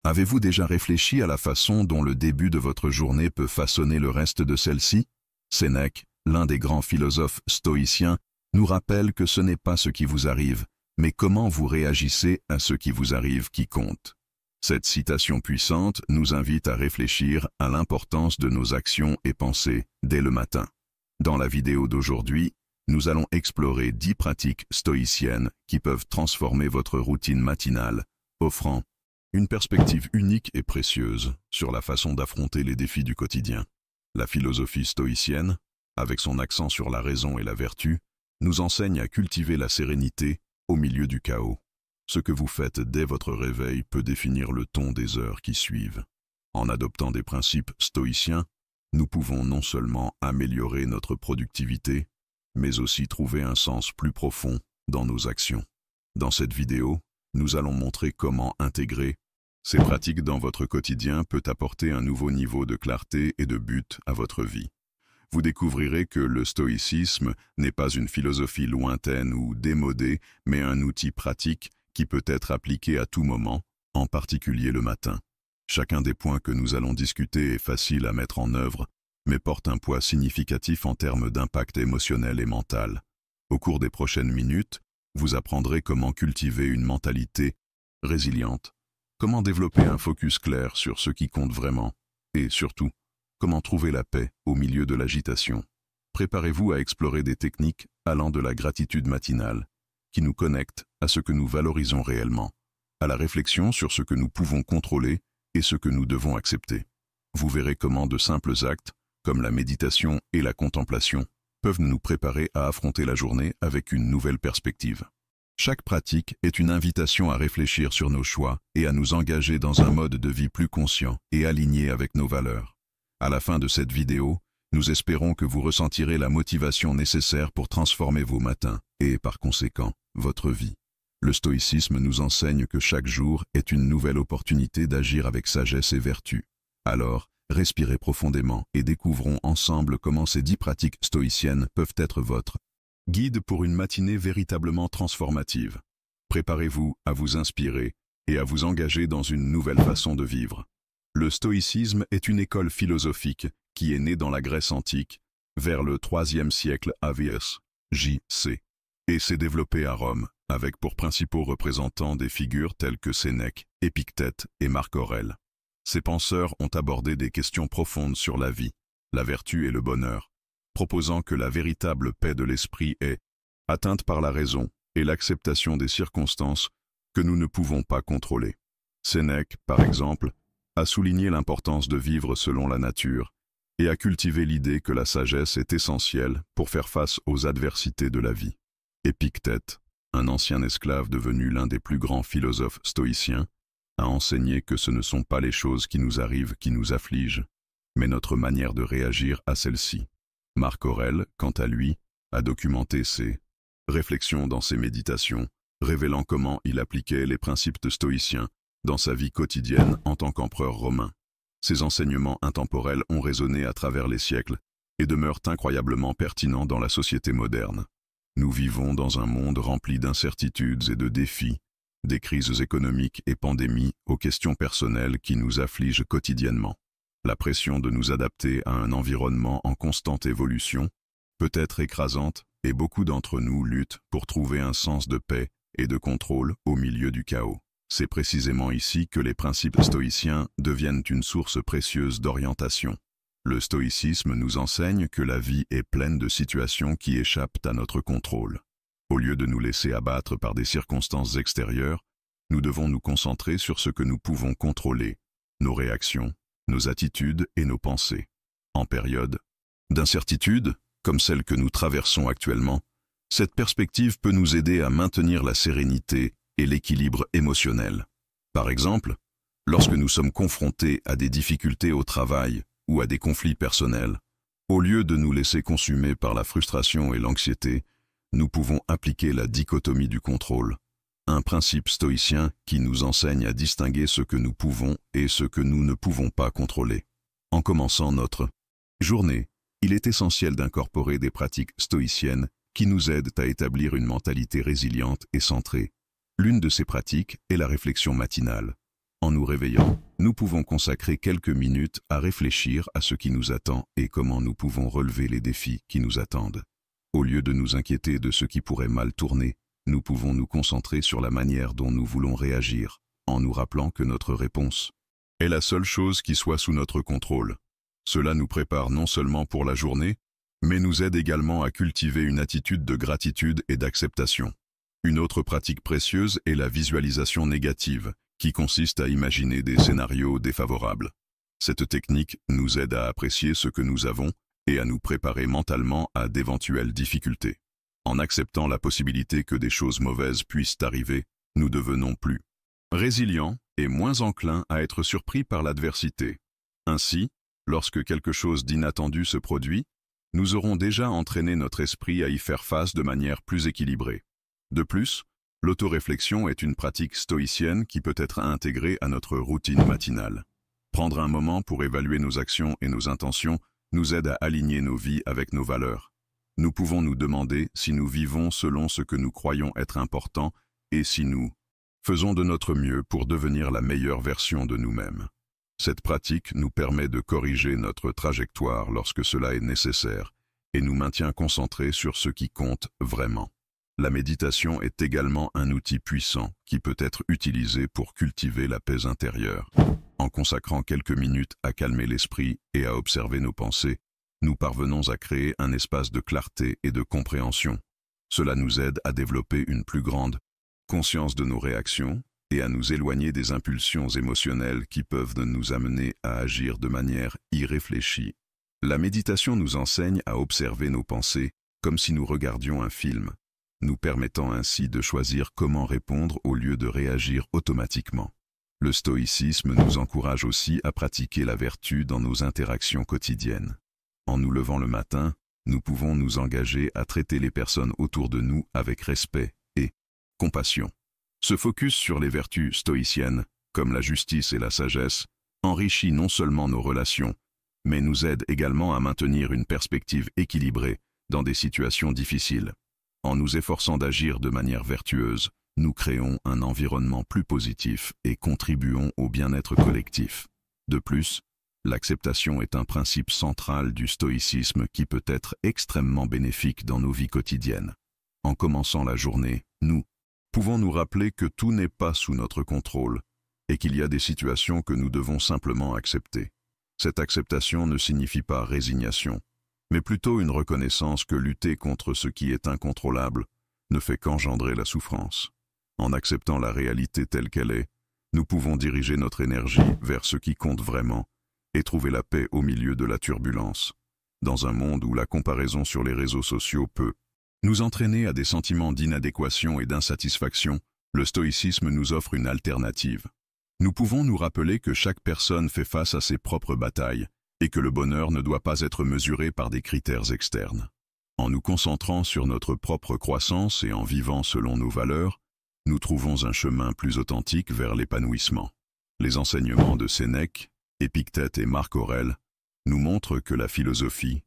Avez-vous déjà réfléchi à la façon dont le début de votre journée peut façonner le reste de celle-ci? Sénèque, l'un des grands philosophes stoïciens, nous rappelle que ce n'est pas ce qui vous arrive, mais comment vous réagissez à ce qui vous arrive qui compte. Cette citation puissante nous invite à réfléchir à l'importance de nos actions et pensées dès le matin. Dans la vidéo d'aujourd'hui, nous allons explorer 10 pratiques stoïciennes qui peuvent transformer votre routine matinale, offrant une perspective unique et précieuse sur la façon d'affronter les défis du quotidien. La philosophie stoïcienne, avec son accent sur la raison et la vertu, nous enseigne à cultiver la sérénité au milieu du chaos. Ce que vous faites dès votre réveil peut définir le ton des heures qui suivent. En adoptant des principes stoïciens, nous pouvons non seulement améliorer notre productivité, mais aussi trouver un sens plus profond dans nos actions. Dans cette vidéo, nous allons montrer comment intégrer ces pratiques dans votre quotidien peut apporter un nouveau niveau de clarté et de but à votre vie. Vous découvrirez que le stoïcisme n'est pas une philosophie lointaine ou démodée, mais un outil pratique qui peut être appliqué à tout moment, en particulier le matin. Chacun des points que nous allons discuter est facile à mettre en œuvre, mais porte un poids significatif en termes d'impact émotionnel et mental. Au cours des prochaines minutes, vous apprendrez comment cultiver une mentalité résiliente, comment développer un focus clair sur ce qui compte vraiment, et surtout, comment trouver la paix au milieu de l'agitation. Préparez-vous à explorer des techniques allant de la gratitude matinale, qui nous connectent à ce que nous valorisons réellement, à la réflexion sur ce que nous pouvons contrôler et ce que nous devons accepter. Vous verrez comment de simples actes, comme la méditation et la contemplation, peuvent nous préparer à affronter la journée avec une nouvelle perspective. Chaque pratique est une invitation à réfléchir sur nos choix et à nous engager dans un mode de vie plus conscient et aligné avec nos valeurs. À la fin de cette vidéo, nous espérons que vous ressentirez la motivation nécessaire pour transformer vos matins et, par conséquent, votre vie. Le stoïcisme nous enseigne que chaque jour est une nouvelle opportunité d'agir avec sagesse et vertu. Alors, respirez profondément et découvrons ensemble comment ces 10 pratiques stoïciennes peuvent être votre guide pour une matinée véritablement transformative. Préparez-vous à vous inspirer et à vous engager dans une nouvelle façon de vivre. Le stoïcisme est une école philosophique qui est née dans la Grèce antique, vers le IIIe siècle AVS, J.C., et s'est développée à Rome, avec pour principaux représentants des figures telles que Sénèque, Épictète et Marc Aurèle. Ces penseurs ont abordé des questions profondes sur la vie, la vertu et le bonheur, proposant que la véritable paix de l'esprit est atteinte par la raison et l'acceptation des circonstances que nous ne pouvons pas contrôler. Sénèque, par exemple, a souligné l'importance de vivre selon la nature et a cultivé l'idée que la sagesse est essentielle pour faire face aux adversités de la vie. Épictète, un ancien esclave devenu l'un des plus grands philosophes stoïciens, a enseigné que ce ne sont pas les choses qui nous arrivent qui nous affligent, mais notre manière de réagir à celles-ci. Marc Aurèle, quant à lui, a documenté ses réflexions dans ses méditations, révélant comment il appliquait les principes stoïciens dans sa vie quotidienne en tant qu'empereur romain. Ces enseignements intemporels ont résonné à travers les siècles et demeurent incroyablement pertinents dans la société moderne. Nous vivons dans un monde rempli d'incertitudes et de défis, des crises économiques et pandémies aux questions personnelles qui nous affligent quotidiennement. La pression de nous adapter à un environnement en constante évolution peut être écrasante et beaucoup d'entre nous luttent pour trouver un sens de paix et de contrôle au milieu du chaos. C'est précisément ici que les principes stoïciens deviennent une source précieuse d'orientation. Le stoïcisme nous enseigne que la vie est pleine de situations qui échappent à notre contrôle. Au lieu de nous laisser abattre par des circonstances extérieures, nous devons nous concentrer sur ce que nous pouvons contrôler, nos réactions, nos attitudes et nos pensées. En période d'incertitude, comme celle que nous traversons actuellement, cette perspective peut nous aider à maintenir la sérénité et l'équilibre émotionnel. Par exemple, lorsque nous sommes confrontés à des difficultés au travail ou à des conflits personnels, au lieu de nous laisser consumer par la frustration et l'anxiété, nous pouvons appliquer la dichotomie du contrôle, un principe stoïcien qui nous enseigne à distinguer ce que nous pouvons et ce que nous ne pouvons pas contrôler. En commençant notre journée, il est essentiel d'incorporer des pratiques stoïciennes qui nous aident à établir une mentalité résiliente et centrée. L'une de ces pratiques est la réflexion matinale. En nous réveillant, nous pouvons consacrer quelques minutes à réfléchir à ce qui nous attend et comment nous pouvons relever les défis qui nous attendent. Au lieu de nous inquiéter de ce qui pourrait mal tourner, nous pouvons nous concentrer sur la manière dont nous voulons réagir, en nous rappelant que notre réponse est la seule chose qui soit sous notre contrôle. Cela nous prépare non seulement pour la journée, mais nous aide également à cultiver une attitude de gratitude et d'acceptation. Une autre pratique précieuse est la visualisation négative, qui consiste à imaginer des scénarios défavorables. Cette technique nous aide à apprécier ce que nous avons et à nous préparer mentalement à d'éventuelles difficultés. En acceptant la possibilité que des choses mauvaises puissent arriver, nous devenons plus résilients et moins enclins à être surpris par l'adversité. Ainsi, lorsque quelque chose d'inattendu se produit, nous aurons déjà entraîné notre esprit à y faire face de manière plus équilibrée. De plus, l'autoréflexion est une pratique stoïcienne qui peut être intégrée à notre routine matinale. Prendre un moment pour évaluer nos actions et nos intentions nous aide à aligner nos vies avec nos valeurs. Nous pouvons nous demander si nous vivons selon ce que nous croyons être important et si nous faisons de notre mieux pour devenir la meilleure version de nous-mêmes. Cette pratique nous permet de corriger notre trajectoire lorsque cela est nécessaire et nous maintient concentrés sur ce qui compte vraiment. La méditation est également un outil puissant qui peut être utilisé pour cultiver la paix intérieure. En consacrant quelques minutes à calmer l'esprit et à observer nos pensées, nous parvenons à créer un espace de clarté et de compréhension. Cela nous aide à développer une plus grande conscience de nos réactions et à nous éloigner des impulsions émotionnelles qui peuvent nous amener à agir de manière irréfléchie. La méditation nous enseigne à observer nos pensées comme si nous regardions un film, nous permettant ainsi de choisir comment répondre au lieu de réagir automatiquement. Le stoïcisme nous encourage aussi à pratiquer la vertu dans nos interactions quotidiennes. En nous levant le matin, nous pouvons nous engager à traiter les personnes autour de nous avec respect et compassion. Ce focus sur les vertus stoïciennes, comme la justice et la sagesse, enrichit non seulement nos relations, mais nous aide également à maintenir une perspective équilibrée dans des situations difficiles. En nous efforçant d'agir de manière vertueuse, nous créons un environnement plus positif et contribuons au bien-être collectif. De plus, l'acceptation est un principe central du stoïcisme qui peut être extrêmement bénéfique dans nos vies quotidiennes. En commençant la journée, nous pouvons nous rappeler que tout n'est pas sous notre contrôle et qu'il y a des situations que nous devons simplement accepter. Cette acceptation ne signifie pas résignation, mais plutôt une reconnaissance que lutter contre ce qui est incontrôlable ne fait qu'engendrer la souffrance. En acceptant la réalité telle qu'elle est, nous pouvons diriger notre énergie vers ce qui compte vraiment et trouver la paix au milieu de la turbulence. Dans un monde où la comparaison sur les réseaux sociaux peut nous entraîner à des sentiments d'inadéquation et d'insatisfaction, le stoïcisme nous offre une alternative. Nous pouvons nous rappeler que chaque personne fait face à ses propres batailles et que le bonheur ne doit pas être mesuré par des critères externes. En nous concentrant sur notre propre croissance et en vivant selon nos valeurs, nous trouvons un chemin plus authentique vers l'épanouissement. Les enseignements de Sénèque, Épictète et Marc Aurèle nous montrent que la philosophie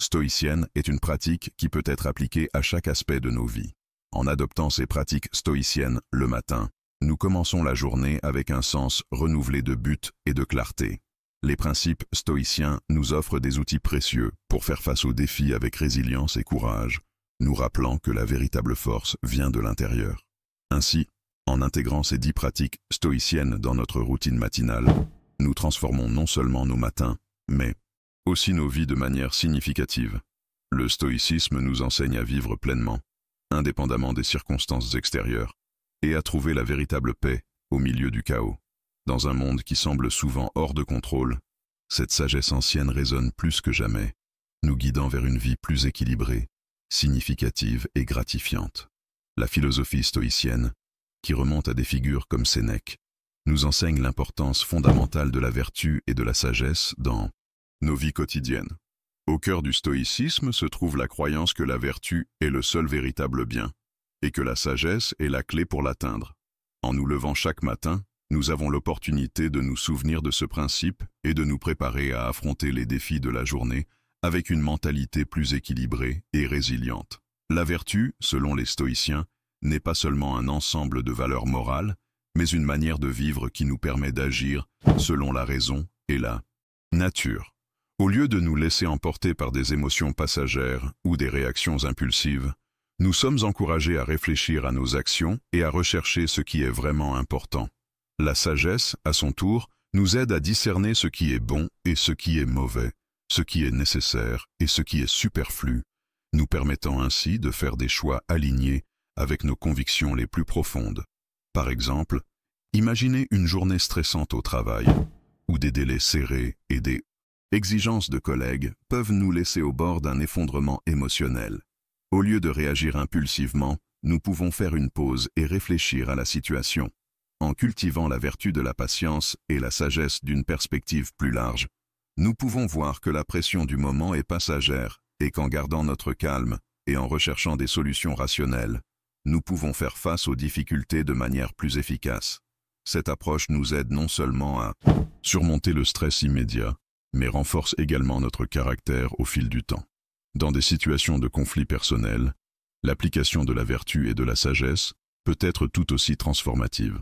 stoïcienne est une pratique qui peut être appliquée à chaque aspect de nos vies. En adoptant ces pratiques stoïciennes le matin, nous commençons la journée avec un sens renouvelé de but et de clarté. Les principes stoïciens nous offrent des outils précieux pour faire face aux défis avec résilience et courage, nous rappelant que la véritable force vient de l'intérieur. Ainsi, en intégrant ces 10 pratiques stoïciennes dans notre routine matinale, nous transformons non seulement nos matins, mais aussi nos vies de manière significative. Le stoïcisme nous enseigne à vivre pleinement, indépendamment des circonstances extérieures, et à trouver la véritable paix au milieu du chaos. Dans un monde qui semble souvent hors de contrôle, cette sagesse ancienne résonne plus que jamais, nous guidant vers une vie plus équilibrée, significative et gratifiante. La philosophie stoïcienne, qui remonte à des figures comme Sénèque, nous enseigne l'importance fondamentale de la vertu et de la sagesse dans nos vies quotidiennes. Au cœur du stoïcisme se trouve la croyance que la vertu est le seul véritable bien, et que la sagesse est la clé pour l'atteindre. En nous levant chaque matin, nous avons l'opportunité de nous souvenir de ce principe et de nous préparer à affronter les défis de la journée avec une mentalité plus équilibrée et résiliente. La vertu, selon les stoïciens, n'est pas seulement un ensemble de valeurs morales, mais une manière de vivre qui nous permet d'agir selon la raison et la nature. Au lieu de nous laisser emporter par des émotions passagères ou des réactions impulsives, nous sommes encouragés à réfléchir à nos actions et à rechercher ce qui est vraiment important. La sagesse, à son tour, nous aide à discerner ce qui est bon et ce qui est mauvais, ce qui est nécessaire et ce qui est superflu, nous permettant ainsi de faire des choix alignés avec nos convictions les plus profondes. Par exemple, imaginez une journée stressante au travail, où des délais serrés et des exigences de collègues peuvent nous laisser au bord d'un effondrement émotionnel. Au lieu de réagir impulsivement, nous pouvons faire une pause et réfléchir à la situation. En cultivant la vertu de la patience et la sagesse d'une perspective plus large, nous pouvons voir que la pression du moment est passagère et qu'en gardant notre calme et en recherchant des solutions rationnelles, nous pouvons faire face aux difficultés de manière plus efficace. Cette approche nous aide non seulement à surmonter le stress immédiat, mais renforce également notre caractère au fil du temps. Dans des situations de conflit personnel, l'application de la vertu et de la sagesse peut être tout aussi transformative.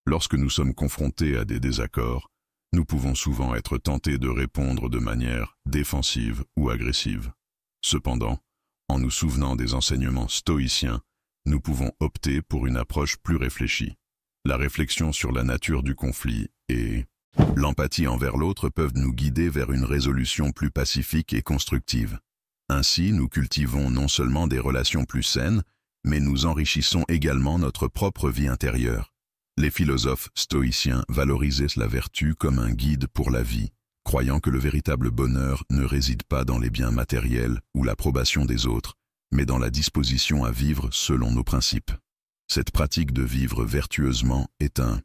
Lorsque nous sommes confrontés à des désaccords, nous pouvons souvent être tentés de répondre de manière défensive ou agressive. Cependant, en nous souvenant des enseignements stoïciens, nous pouvons opter pour une approche plus réfléchie. La réflexion sur la nature du conflit et l'empathie envers l'autre peuvent nous guider vers une résolution plus pacifique et constructive. Ainsi, nous cultivons non seulement des relations plus saines, mais nous enrichissons également notre propre vie intérieure. Les philosophes stoïciens valorisaient la vertu comme un guide pour la vie, croyant que le véritable bonheur ne réside pas dans les biens matériels ou l'approbation des autres, mais dans la disposition à vivre selon nos principes. Cette pratique de vivre vertueusement est un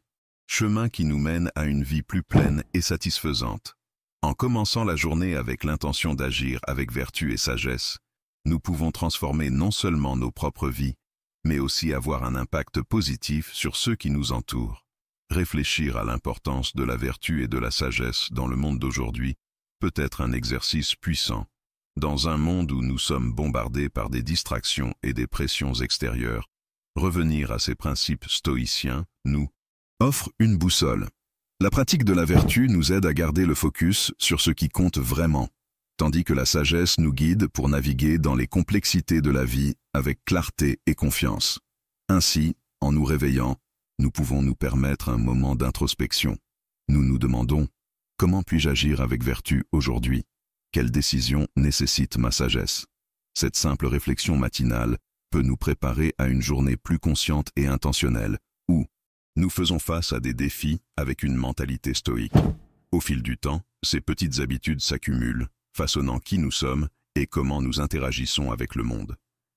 chemin qui nous mène à une vie plus pleine et satisfaisante. En commençant la journée avec l'intention d'agir avec vertu et sagesse, nous pouvons transformer non seulement nos propres vies, mais aussi avoir un impact positif sur ceux qui nous entourent. Réfléchir à l'importance de la vertu et de la sagesse dans le monde d'aujourd'hui peut être un exercice puissant. Dans un monde où nous sommes bombardés par des distractions et des pressions extérieures, revenir à ces principes stoïciens nous offre une boussole. La pratique de la vertu nous aide à garder le focus sur ce qui compte vraiment, tandis que la sagesse nous guide pour naviguer dans les complexités de la vie avec clarté et confiance. Ainsi, en nous réveillant, nous pouvons nous permettre un moment d'introspection. Nous nous demandons « Comment puis-je agir avec vertu aujourd'hui ? Quelle décision nécessite ma sagesse ?» Cette simple réflexion matinale peut nous préparer à une journée plus consciente et intentionnelle, où nous faisons face à des défis avec une mentalité stoïque. Au fil du temps, ces petites habitudes s'accumulent, façonnant qui nous sommes et comment nous interagissons avec le monde.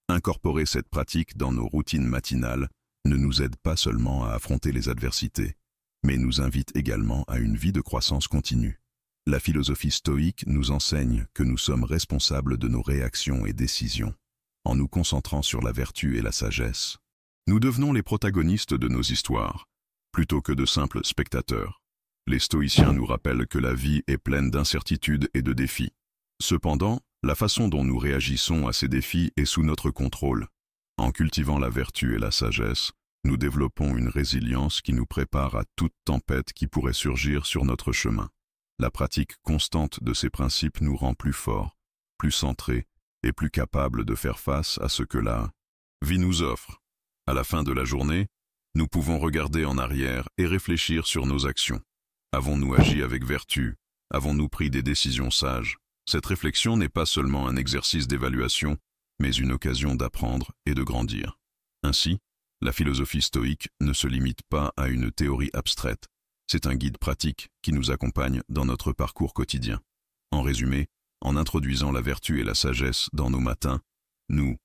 Incorporer cette pratique dans nos routines matinales ne nous aide pas seulement à affronter les adversités, mais nous invite également à une vie de croissance continue. La philosophie stoïque nous enseigne que nous sommes responsables de nos réactions et décisions. En nous concentrant sur la vertu et la sagesse, nous devenons les protagonistes de nos histoires, plutôt que de simples spectateurs. Les stoïciens nous rappellent que la vie est pleine d'incertitudes et de défis. Cependant, la façon dont nous réagissons à ces défis est sous notre contrôle. En cultivant la vertu et la sagesse, nous développons une résilience qui nous prépare à toute tempête qui pourrait surgir sur notre chemin. La pratique constante de ces principes nous rend plus forts, plus centrés et plus capables de faire face à ce que la vie nous offre. À la fin de la journée, nous pouvons regarder en arrière et réfléchir sur nos actions. Avons-nous agi avec vertu? Avons-nous pris des décisions sages? Cette réflexion n'est pas seulement un exercice d'évaluation, mais une occasion d'apprendre et de grandir. Ainsi, la philosophie stoïque ne se limite pas à une théorie abstraite. C'est un guide pratique qui nous accompagne dans notre parcours quotidien. En résumé, en introduisant la vertu et la sagesse dans nos matins, nous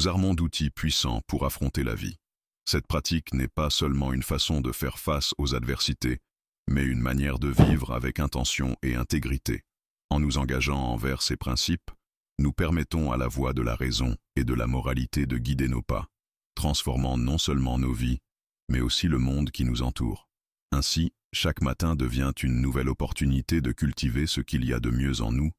armons d'outils puissants pour affronter la vie. Cette pratique n'est pas seulement une façon de faire face aux adversités, mais une manière de vivre avec intention et intégrité. En nous engageant envers ces principes, nous permettons à la voie de la raison et de la moralité de guider nos pas, transformant non seulement nos vies, mais aussi le monde qui nous entoure. Ainsi, chaque matin devient une nouvelle opportunité de cultiver ce qu'il y a de mieux en nous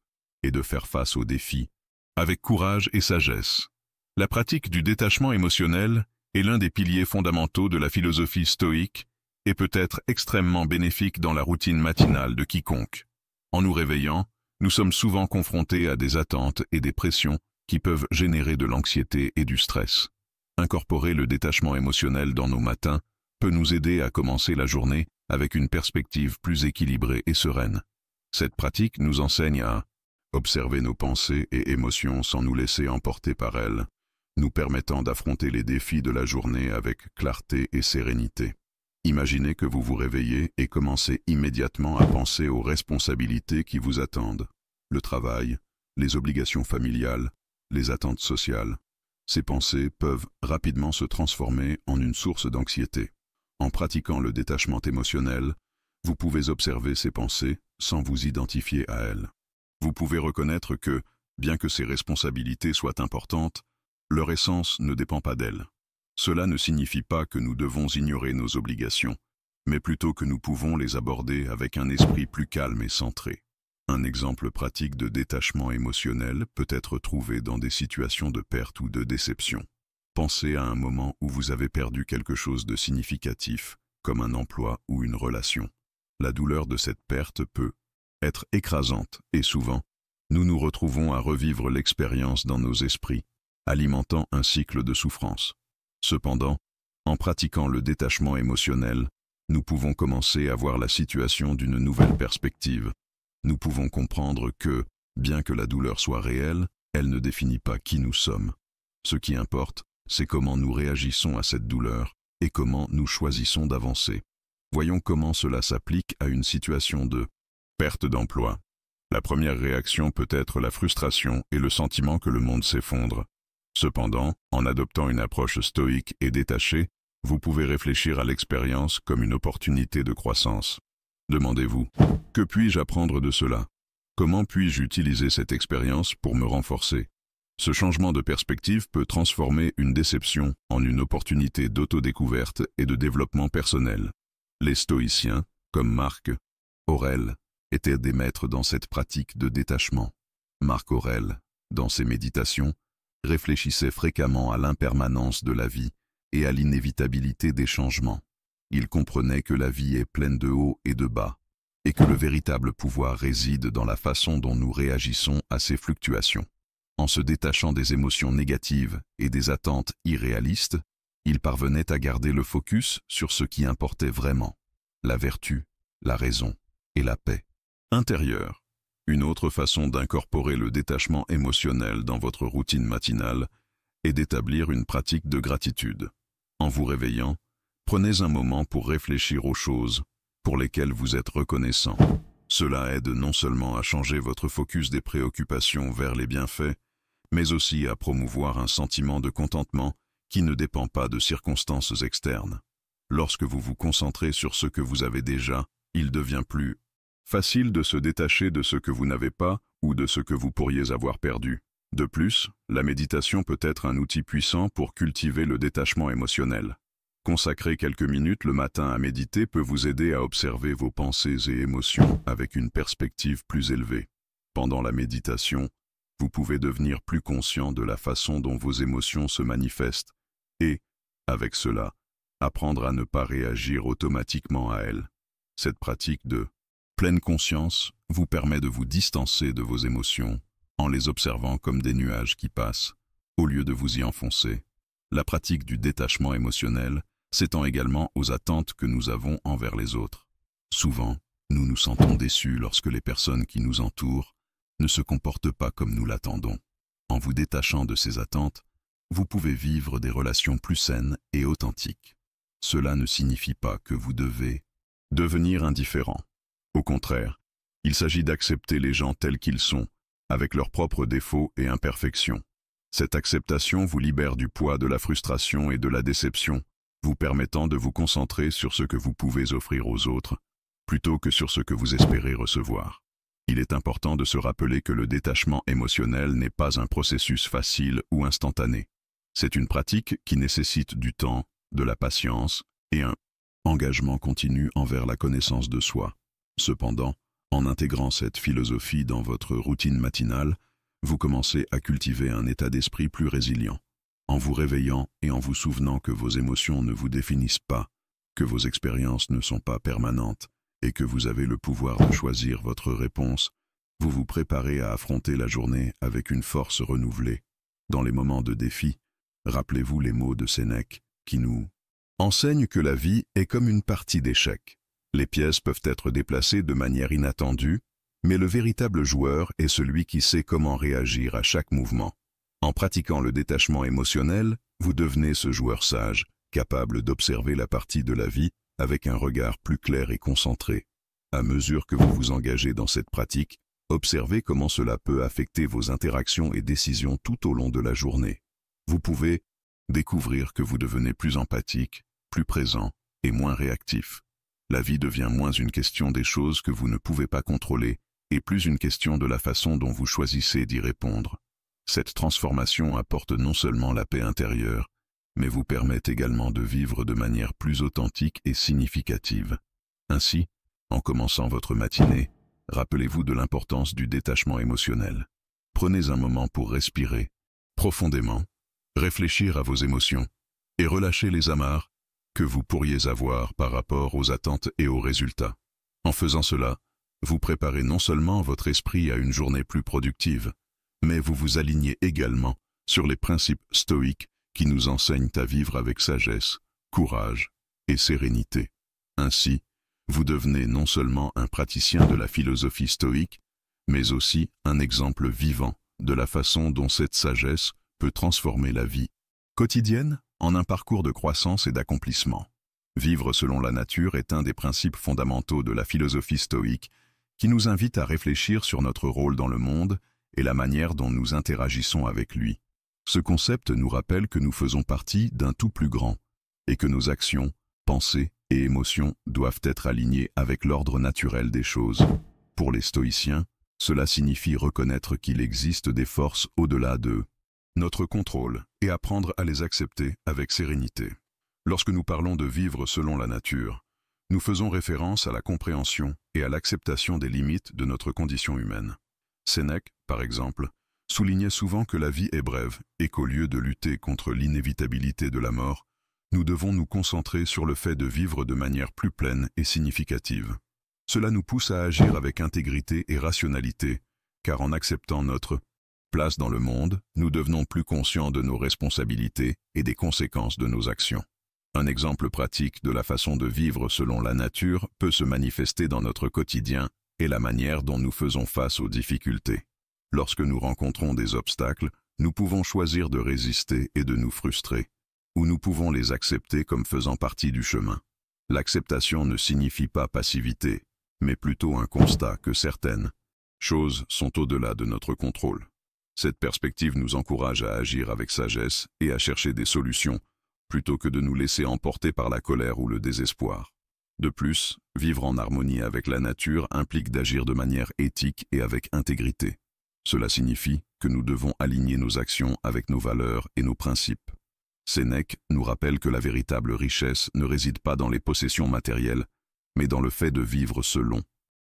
et de faire face aux défis avec courage et sagesse. La pratique du détachement émotionnel est l'un des piliers fondamentaux de la philosophie stoïque et peut être extrêmement bénéfique dans la routine matinale de quiconque. En nous réveillant, nous sommes souvent confrontés à des attentes et des pressions qui peuvent générer de l'anxiété et du stress. Incorporer le détachement émotionnel dans nos matins peut nous aider à commencer la journée avec une perspective plus équilibrée et sereine. Cette pratique nous enseigne à observer nos pensées et émotions sans nous laisser emporter par elles, nous permettant d'affronter les défis de la journée avec clarté et sérénité. Imaginez que vous vous réveillez et commencez immédiatement à penser aux responsabilités qui vous attendent, le travail, les obligations familiales, les attentes sociales. Ces pensées peuvent rapidement se transformer en une source d'anxiété. En pratiquant le détachement émotionnel, vous pouvez observer ces pensées sans vous identifier à elles. Vous pouvez reconnaître que, bien que ces responsabilités soient importantes, leur essence ne dépend pas d'elles. Cela ne signifie pas que nous devons ignorer nos obligations, mais plutôt que nous pouvons les aborder avec un esprit plus calme et centré. Un exemple pratique de détachement émotionnel peut être trouvé dans des situations de perte ou de déception. Pensez à un moment où vous avez perdu quelque chose de significatif, comme un emploi ou une relation. La douleur de cette perte peut être écrasante et souvent, nous nous retrouvons à revivre l'expérience dans nos esprits, alimentant un cycle de souffrance. Cependant, en pratiquant le détachement émotionnel, nous pouvons commencer à voir la situation d'une nouvelle perspective. Nous pouvons comprendre que, bien que la douleur soit réelle, elle ne définit pas qui nous sommes. Ce qui importe, c'est comment nous réagissons à cette douleur et comment nous choisissons d'avancer. Voyons comment cela s'applique à une situation de perte d'emploi. La première réaction peut être la frustration et le sentiment que le monde s'effondre. Cependant, en adoptant une approche stoïque et détachée, vous pouvez réfléchir à l'expérience comme une opportunité de croissance. Demandez-vous, que puis-je apprendre de cela? Comment puis-je utiliser cette expérience pour me renforcer? Ce changement de perspective peut transformer une déception en une opportunité d'autodécouverte et de développement personnel. Les stoïciens, comme Marc Aurèle, étaient des maîtres dans cette pratique de détachement. Marc Aurèle, dans ses méditations, réfléchissait fréquemment à l'impermanence de la vie et à l'inévitabilité des changements. Il comprenait que la vie est pleine de hauts et de bas, et que le véritable pouvoir réside dans la façon dont nous réagissons à ces fluctuations. En se détachant des émotions négatives et des attentes irréalistes, il parvenait à garder le focus sur ce qui importait vraiment, la vertu, la raison et la paix intérieure. Une autre façon d'incorporer le détachement émotionnel dans votre routine matinale est d'établir une pratique de gratitude. En vous réveillant, prenez un moment pour réfléchir aux choses pour lesquelles vous êtes reconnaissant. Cela aide non seulement à changer votre focus des préoccupations vers les bienfaits, mais aussi à promouvoir un sentiment de contentement qui ne dépend pas de circonstances externes. Lorsque vous vous concentrez sur ce que vous avez déjà, il devient plus facile de se détacher de ce que vous n'avez pas ou de ce que vous pourriez avoir perdu. De plus, la méditation peut être un outil puissant pour cultiver le détachement émotionnel. Consacrer quelques minutes le matin à méditer peut vous aider à observer vos pensées et émotions avec une perspective plus élevée. Pendant la méditation, vous pouvez devenir plus conscient de la façon dont vos émotions se manifestent et, avec cela, apprendre à ne pas réagir automatiquement à elles. Cette pratique de pleine conscience vous permet de vous distancer de vos émotions en les observant comme des nuages qui passent, au lieu de vous y enfoncer. La pratique du détachement émotionnel s'étend également aux attentes que nous avons envers les autres. Souvent, nous nous sentons déçus lorsque les personnes qui nous entourent ne se comportent pas comme nous l'attendons. En vous détachant de ces attentes, vous pouvez vivre des relations plus saines et authentiques. Cela ne signifie pas que vous devez devenir indifférent. Au contraire, il s'agit d'accepter les gens tels qu'ils sont, avec leurs propres défauts et imperfections. Cette acceptation vous libère du poids de la frustration et de la déception, vous permettant de vous concentrer sur ce que vous pouvez offrir aux autres, plutôt que sur ce que vous espérez recevoir. Il est important de se rappeler que le détachement émotionnel n'est pas un processus facile ou instantané. C'est une pratique qui nécessite du temps, de la patience et un engagement continu envers la connaissance de soi. Cependant, en intégrant cette philosophie dans votre routine matinale, vous commencez à cultiver un état d'esprit plus résilient. En vous réveillant et en vous souvenant que vos émotions ne vous définissent pas, que vos expériences ne sont pas permanentes et que vous avez le pouvoir de choisir votre réponse, vous vous préparez à affronter la journée avec une force renouvelée. Dans les moments de défi, rappelez-vous les mots de Sénèque qui nous enseignent que la vie est comme une partie d'échecs. Les pièces peuvent être déplacées de manière inattendue, mais le véritable joueur est celui qui sait comment réagir à chaque mouvement. En pratiquant le détachement émotionnel, vous devenez ce joueur sage, capable d'observer la partie de la vie avec un regard plus clair et concentré. À mesure que vous vous engagez dans cette pratique, observez comment cela peut affecter vos interactions et décisions tout au long de la journée. Vous pouvez découvrir que vous devenez plus empathique, plus présent et moins réactif. La vie devient moins une question des choses que vous ne pouvez pas contrôler et plus une question de la façon dont vous choisissez d'y répondre. Cette transformation apporte non seulement la paix intérieure, mais vous permet également de vivre de manière plus authentique et significative. Ainsi, en commençant votre matinée, rappelez-vous de l'importance du détachement émotionnel. Prenez un moment pour respirer profondément, réfléchir à vos émotions et relâcher les amarres que vous pourriez avoir par rapport aux attentes et aux résultats. En faisant cela, vous préparez non seulement votre esprit à une journée plus productive, mais vous vous alignez également sur les principes stoïques qui nous enseignent à vivre avec sagesse, courage et sérénité. Ainsi, vous devenez non seulement un praticien de la philosophie stoïque, mais aussi un exemple vivant de la façon dont cette sagesse peut transformer la vie quotidienne en un parcours de croissance et d'accomplissement. Vivre selon la nature est un des principes fondamentaux de la philosophie stoïque qui nous invite à réfléchir sur notre rôle dans le monde et la manière dont nous interagissons avec lui. Ce concept nous rappelle que nous faisons partie d'un tout plus grand et que nos actions, pensées et émotions doivent être alignées avec l'ordre naturel des choses. Pour les stoïciens, cela signifie reconnaître qu'il existe des forces au-delà de notre contrôle et apprendre à les accepter avec sérénité. Lorsque nous parlons de vivre selon la nature, nous faisons référence à la compréhension et à l'acceptation des limites de notre condition humaine. Sénèque, par exemple, soulignait souvent que la vie est brève et qu'au lieu de lutter contre l'inévitabilité de la mort, nous devons nous concentrer sur le fait de vivre de manière plus pleine et significative. Cela nous pousse à agir avec intégrité et rationalité, car en acceptant notre place dans le monde, nous devenons plus conscients de nos responsabilités et des conséquences de nos actions. Un exemple pratique de la façon de vivre selon la nature peut se manifester dans notre quotidien et la manière dont nous faisons face aux difficultés. Lorsque nous rencontrons des obstacles, nous pouvons choisir de résister et de nous frustrer, ou nous pouvons les accepter comme faisant partie du chemin. L'acceptation ne signifie pas passivité, mais plutôt un constat que certaines choses sont au-delà de notre contrôle. Cette perspective nous encourage à agir avec sagesse et à chercher des solutions, plutôt que de nous laisser emporter par la colère ou le désespoir. De plus, vivre en harmonie avec la nature implique d'agir de manière éthique et avec intégrité. Cela signifie que nous devons aligner nos actions avec nos valeurs et nos principes. Sénèque nous rappelle que la véritable richesse ne réside pas dans les possessions matérielles, mais dans le fait de vivre selon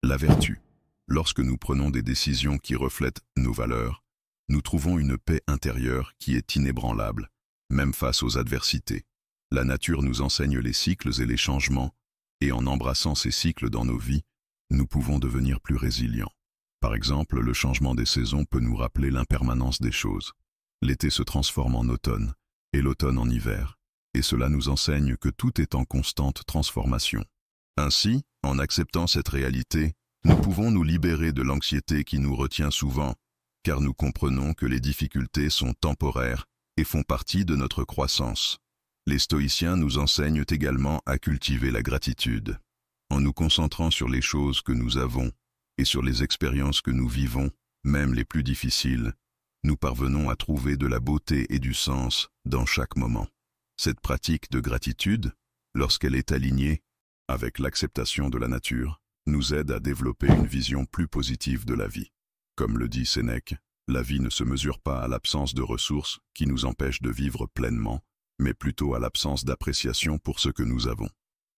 la vertu. Lorsque nous prenons des décisions qui reflètent nos valeurs, nous trouvons une paix intérieure qui est inébranlable, même face aux adversités. La nature nous enseigne les cycles et les changements, et en embrassant ces cycles dans nos vies, nous pouvons devenir plus résilients. Par exemple, le changement des saisons peut nous rappeler l'impermanence des choses. L'été se transforme en automne, et l'automne en hiver, et cela nous enseigne que tout est en constante transformation. Ainsi, en acceptant cette réalité, nous pouvons nous libérer de l'anxiété qui nous retient souvent, car nous comprenons que les difficultés sont temporaires et font partie de notre croissance. Les stoïciens nous enseignent également à cultiver la gratitude. En nous concentrant sur les choses que nous avons et sur les expériences que nous vivons, même les plus difficiles, nous parvenons à trouver de la beauté et du sens dans chaque moment. Cette pratique de gratitude, lorsqu'elle est alignée avec l'acceptation de la nature, nous aide à développer une vision plus positive de la vie. Comme le dit Sénèque, la vie ne se mesure pas à l'absence de ressources qui nous empêchent de vivre pleinement, mais plutôt à l'absence d'appréciation pour ce que nous avons.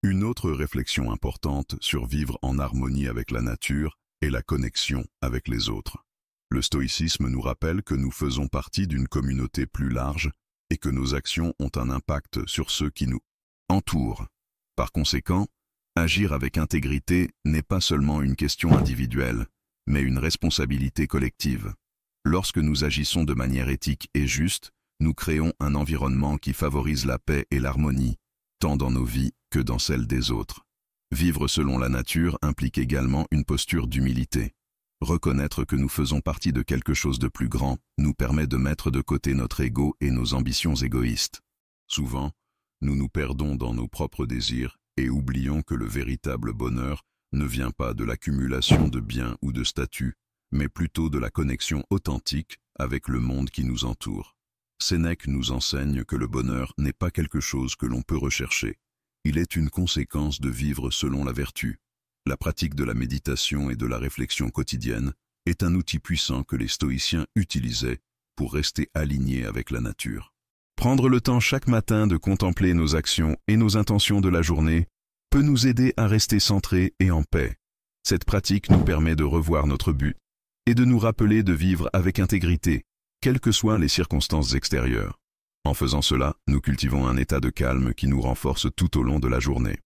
Une autre réflexion importante sur vivre en harmonie avec la nature est la connexion avec les autres. Le stoïcisme nous rappelle que nous faisons partie d'une communauté plus large et que nos actions ont un impact sur ceux qui nous entourent. Par conséquent, agir avec intégrité n'est pas seulement une question individuelle, mais une responsabilité collective. Lorsque nous agissons de manière éthique et juste, nous créons un environnement qui favorise la paix et l'harmonie, tant dans nos vies que dans celles des autres. Vivre selon la nature implique également une posture d'humilité. Reconnaître que nous faisons partie de quelque chose de plus grand nous permet de mettre de côté notre ego et nos ambitions égoïstes. Souvent, nous nous perdons dans nos propres désirs et oublions que le véritable bonheur ne vient pas de l'accumulation de biens ou de statuts, mais plutôt de la connexion authentique avec le monde qui nous entoure. Sénèque nous enseigne que le bonheur n'est pas quelque chose que l'on peut rechercher. Il est une conséquence de vivre selon la vertu. La pratique de la méditation et de la réflexion quotidienne est un outil puissant que les stoïciens utilisaient pour rester alignés avec la nature. Prendre le temps chaque matin de contempler nos actions et nos intentions de la journée peut nous aider à rester centrés et en paix. Cette pratique nous permet de revoir notre but et de nous rappeler de vivre avec intégrité, quelles que soient les circonstances extérieures. En faisant cela, nous cultivons un état de calme qui nous renforce tout au long de la journée.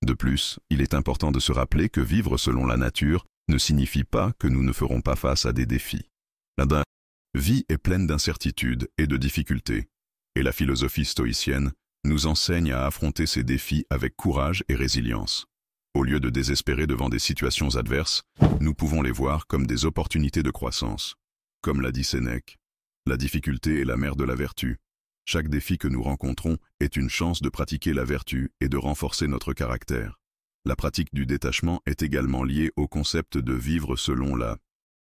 De plus, il est important de se rappeler que vivre selon la nature ne signifie pas que nous ne ferons pas face à des défis. La vie est pleine d'incertitudes et de difficultés, et la philosophie stoïcienne nous enseigne à affronter ces défis avec courage et résilience. Au lieu de désespérer devant des situations adverses, nous pouvons les voir comme des opportunités de croissance. Comme l'a dit Sénèque, la difficulté est la mère de la vertu. Chaque défi que nous rencontrons est une chance de pratiquer la vertu et de renforcer notre caractère. La pratique du détachement est également liée au concept de vivre selon la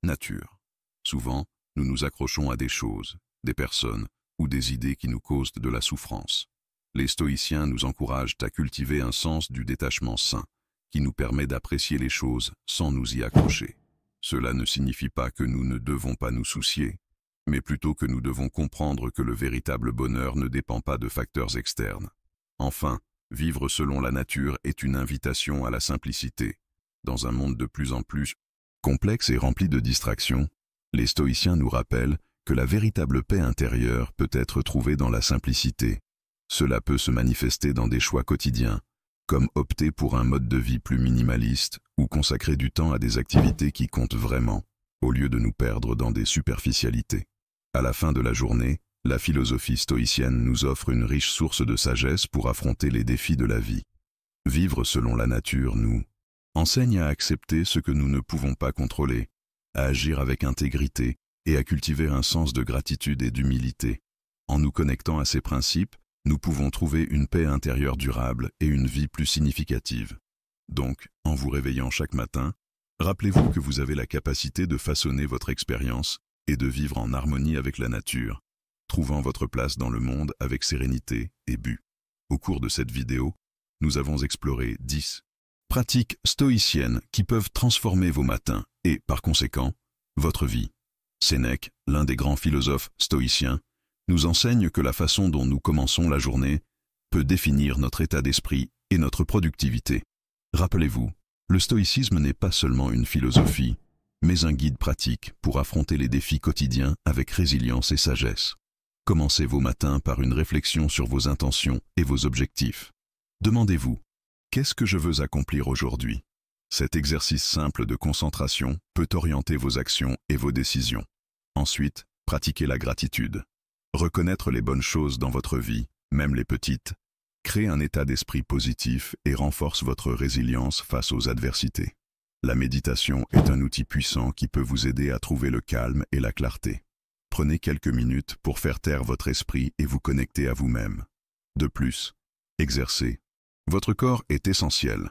nature. Souvent, nous nous accrochons à des choses, des personnes ou des idées qui nous causent de la souffrance. Les stoïciens nous encouragent à cultiver un sens du détachement sain, qui nous permet d'apprécier les choses sans nous y accrocher. Cela ne signifie pas que nous ne devons pas nous soucier, mais plutôt que nous devons comprendre que le véritable bonheur ne dépend pas de facteurs externes. Enfin, vivre selon la nature est une invitation à la simplicité. Dans un monde de plus en plus complexe et rempli de distractions, les stoïciens nous rappellent que la véritable paix intérieure peut être trouvée dans la simplicité. Cela peut se manifester dans des choix quotidiens, comme opter pour un mode de vie plus minimaliste ou consacrer du temps à des activités qui comptent vraiment, au lieu de nous perdre dans des superficialités. À la fin de la journée, la philosophie stoïcienne nous offre une riche source de sagesse pour affronter les défis de la vie. Vivre selon la nature nous enseigne à accepter ce que nous ne pouvons pas contrôler, à agir avec intégrité et à cultiver un sens de gratitude et d'humilité. En nous connectant à ces principes, nous pouvons trouver une paix intérieure durable et une vie plus significative. Donc, en vous réveillant chaque matin, rappelez-vous que vous avez la capacité de façonner votre expérience et de vivre en harmonie avec la nature, trouvant votre place dans le monde avec sérénité et but. Au cours de cette vidéo, nous avons exploré 10 pratiques stoïciennes qui peuvent transformer vos matins et, par conséquent, votre vie. Sénèque, l'un des grands philosophes stoïciens, nous enseigne que la façon dont nous commençons la journée peut définir notre état d'esprit et notre productivité. Rappelez-vous, le stoïcisme n'est pas seulement une philosophie, mais un guide pratique pour affronter les défis quotidiens avec résilience et sagesse. Commencez vos matins par une réflexion sur vos intentions et vos objectifs. Demandez-vous, qu'est-ce que je veux accomplir aujourd'hui? Cet exercice simple de concentration peut orienter vos actions et vos décisions. Ensuite, pratiquez la gratitude. Reconnaître les bonnes choses dans votre vie, même les petites, crée un état d'esprit positif et renforce votre résilience face aux adversités. La méditation est un outil puissant qui peut vous aider à trouver le calme et la clarté. Prenez quelques minutes pour faire taire votre esprit et vous connecter à vous-même. De plus, exercez. Votre corps est essentiel.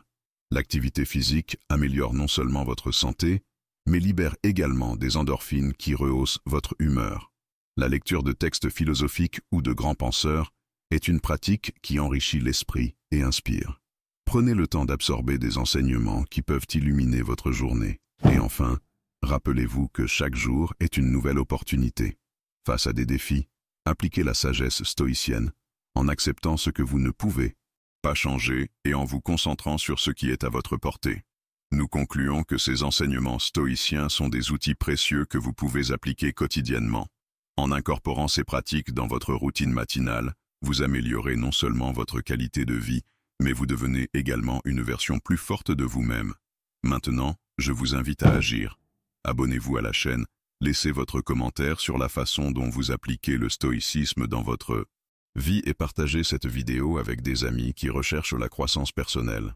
L'activité physique améliore non seulement votre santé, mais libère également des endorphines qui rehaussent votre humeur. La lecture de textes philosophiques ou de grands penseurs est une pratique qui enrichit l'esprit et inspire. Prenez le temps d'absorber des enseignements qui peuvent illuminer votre journée. Et enfin, rappelez-vous que chaque jour est une nouvelle opportunité. Face à des défis, appliquez la sagesse stoïcienne en acceptant ce que vous ne pouvez pas changer et en vous concentrant sur ce qui est à votre portée. Nous concluons que ces enseignements stoïciens sont des outils précieux que vous pouvez appliquer quotidiennement. En incorporant ces pratiques dans votre routine matinale, vous améliorez non seulement votre qualité de vie, mais vous devenez également une version plus forte de vous-même. Maintenant, je vous invite à agir. Abonnez-vous à la chaîne, laissez votre commentaire sur la façon dont vous appliquez le stoïcisme dans votre vie et partagez cette vidéo avec des amis qui recherchent la croissance personnelle.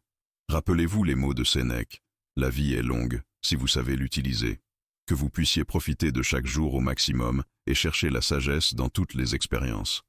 Rappelez-vous les mots de Sénèque, la vie est longue, si vous savez l'utiliser. Que vous puissiez profiter de chaque jour au maximum et chercher la sagesse dans toutes les expériences.